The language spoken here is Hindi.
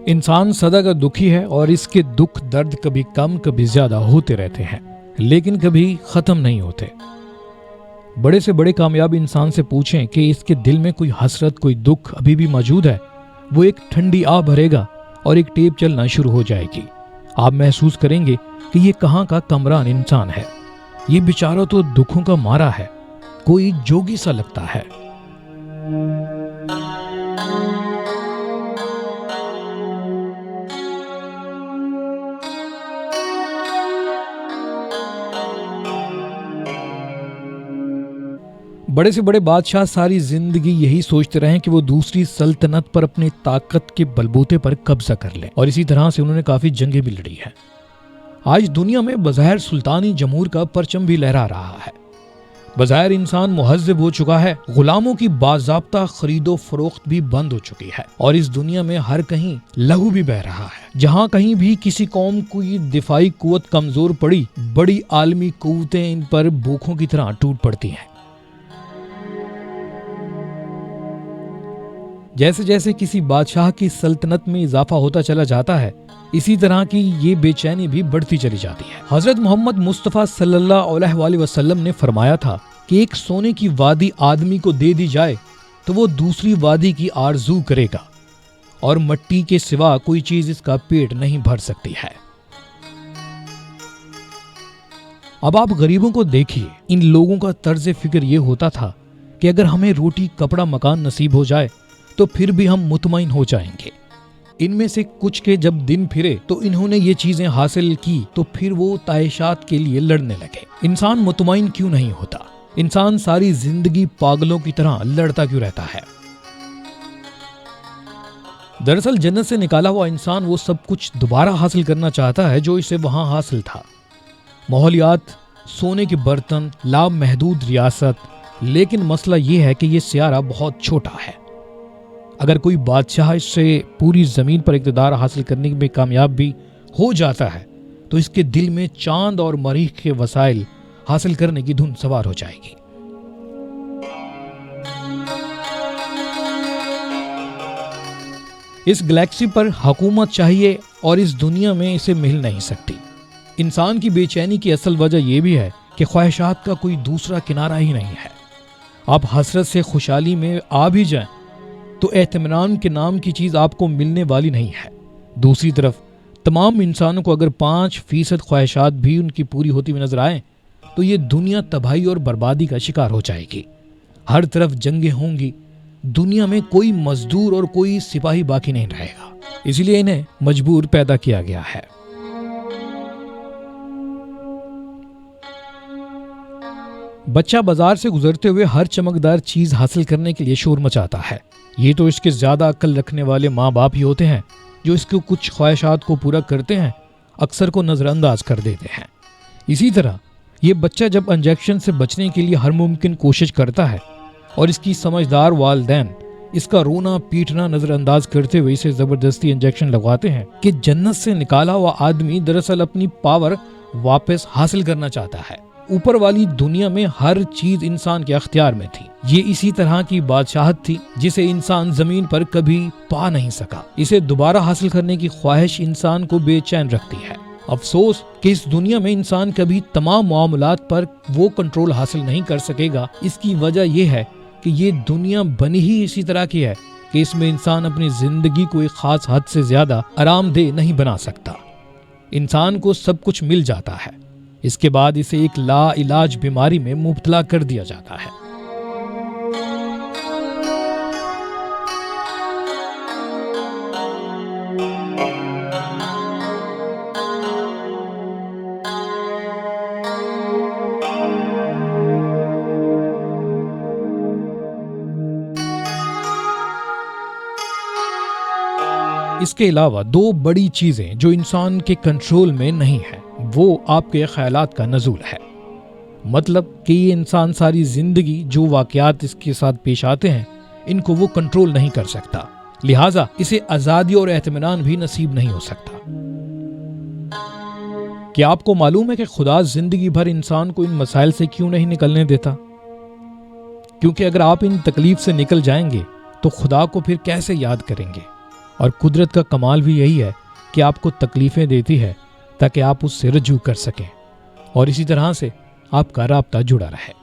इंसान सदा का दुखी है और इसके दुख दर्द कभी कम कभी ज्यादा होते रहते हैं, लेकिन कभी खत्म नहीं होते। बड़े से बड़े कामयाब इंसान से पूछें कि इसके दिल में कोई हसरत, कोई दुख अभी भी मौजूद है, वो एक ठंडी आह भरेगा और एक टेप चलना शुरू हो जाएगी। आप महसूस करेंगे कि ये कहाँ का कमरान इंसान है, ये बेचारा तो दुखों का मारा है, कोई जोगी सा लगता है। बड़े से बड़े बादशाह सारी जिंदगी यही सोचते रहे कि वो दूसरी सल्तनत पर अपनी ताकत के बलबूते पर कब्जा कर लें, और इसी तरह से उन्होंने काफी जंगें भी लड़ी हैं। आज दुनिया में बज़ाहिर सुल्तानी जमहूर का परचम भी लहरा रहा है। बज़ाहिर इंसान मुहज़्ज़ब हो चुका है, गुलामों की बाज़ाब्ता खरीदो फरोख्त भी बंद हो चुकी है, और इस दुनिया में हर कहीं लहू भी बह रहा है। जहां कहीं भी किसी कौम की दिफाई कुव्वत कमजोर पड़ी, बड़ी आलमी कुव्वतें इन पर भूखों की तरह टूट पड़ती हैं। जैसे जैसे किसी बादशाह की सल्तनत में इजाफा होता चला जाता है, इसी तरह की ये बेचैनी भी बढ़ती चली जाती है। हजरत मोहम्मद मुस्तफ़ा सल्लल्लाहु अलैहि वसल्लम ने फरमाया था कि एक सोने की वादी आदमी को दे दी जाए तो वो दूसरी वादी की आरजू करेगा, और मट्टी के सिवा कोई चीज इसका पेट नहीं भर सकती है। अब आप गरीबों को देखिए, इन लोगों का तर्ज फिक्र ये होता था कि अगर हमें रोटी, कपड़ा, मकान नसीब हो जाए तो फिर भी हम मुतमईन हो जाएंगे। इनमें से कुछ के जब दिन फिरे तो इन्होंने ये चीजें हासिल की तो फिर वो तायशात के लिए लड़ने लगे। इंसान मुतमईन क्यों नहीं होता? इंसान सारी जिंदगी पागलों की तरह लड़ता क्यों रहता है? दरअसल जन्नत से निकाला हुआ इंसान वो सब कुछ दोबारा हासिल करना चाहता है जो इसे वहां हासिल था। माहौलियात, सोने के बर्तन, लामहदूद रियासत। लेकिन मसला ये है कि ये सियारा बहुत छोटा है। अगर कोई बादशाह इससे पूरी जमीन पर इक़्तिदार हासिल करने में कामयाब भी हो जाता है तो इसके दिल में चांद और मरीख के वसाइल हासिल करने की धुन सवार हो जाएगी। इस गैलेक्सी पर हुकूमत चाहिए और इस दुनिया में इसे मिल नहीं सकती। इंसान की बेचैनी की असल वजह यह भी है कि ख्वाहिशात का कोई दूसरा किनारा ही नहीं है। आप हसरत से खुशहाली में आ भी जाएं तो एतमीनान के नाम की चीज आपको मिलने वाली नहीं है। दूसरी तरफ तमाम इंसानों को अगर 5% ख्वाहिशात भी उनकी पूरी होती हुई नजर आए तो ये दुनिया तबाही और बर्बादी का शिकार हो जाएगी। हर तरफ जंगें होंगी, दुनिया में कोई मजदूर और कोई सिपाही बाकी नहीं रहेगा। इसलिए इन्हें मजबूर पैदा किया गया है। बच्चा बाजार से गुजरते हुए हर चमकदार चीज हासिल करने के लिए शोर मचाता है। ये तो इसके ज्यादा अक्ल रखने वाले माँ बाप ही होते हैं जो इसके कुछ ख्वाहिशात को पूरा करते हैं, अक्सर को नजरअंदाज कर देते हैं। इसी तरह ये बच्चा जब इंजेक्शन से बचने के लिए हर मुमकिन कोशिश करता है और इसकी समझदार वालिदैन इसका रोना पीटना नजरअंदाज करते हुए इसे जबरदस्ती इंजेक्शन लगवाते हैं कि जन्नत से निकाला हुआ आदमी दरअसल अपनी पावर वापस हासिल करना चाहता है। ऊपर वाली दुनिया में हर चीज इंसान के अख्तियार में थी। ये इसी तरह की बादशाहत थी जिसे इंसान जमीन पर कभी पा नहीं सका। इसे दोबारा हासिल करने की ख्वाहिश इंसान को बेचैन रखती है। अफसोस कि इस दुनिया में इंसान कभी तमाम मामलात पर वो कंट्रोल हासिल नहीं कर सकेगा। इसकी वजह यह है कि ये दुनिया बनी ही इसी तरह की है कि इसमें इंसान अपनी जिंदगी को एक खास हद से ज्यादा आरामदेह नहीं बना सकता। इंसान को सब कुछ मिल जाता है, इसके बाद इसे एक ला इलाज बीमारी में मुब्तला कर दिया जाता है। इसके अलावा दो बड़ी चीजें जो इंसान के कंट्रोल में नहीं है वो आपके ख्यालात का नज़ूल है। मतलब कि ये इंसान सारी जिंदगी जो वाकयात इसके साथ पेश आते हैं इनको वो कंट्रोल नहीं कर सकता, लिहाजा इसे आजादी और एतमीनान भी नसीब नहीं हो सकता। क्या आपको मालूम है कि खुदा जिंदगी भर इंसान को इन मसाइल से क्यों नहीं निकलने देता? क्योंकि अगर आप इन तकलीफ से निकल जाएंगे तो खुदा को फिर कैसे याद करेंगे और कुदरत का कमाल भी यही है कि आपको तकलीफें देती है ताकि आप उससे रजू कर सकें और इसी तरह से आपका राब्ता जुड़ा रहे।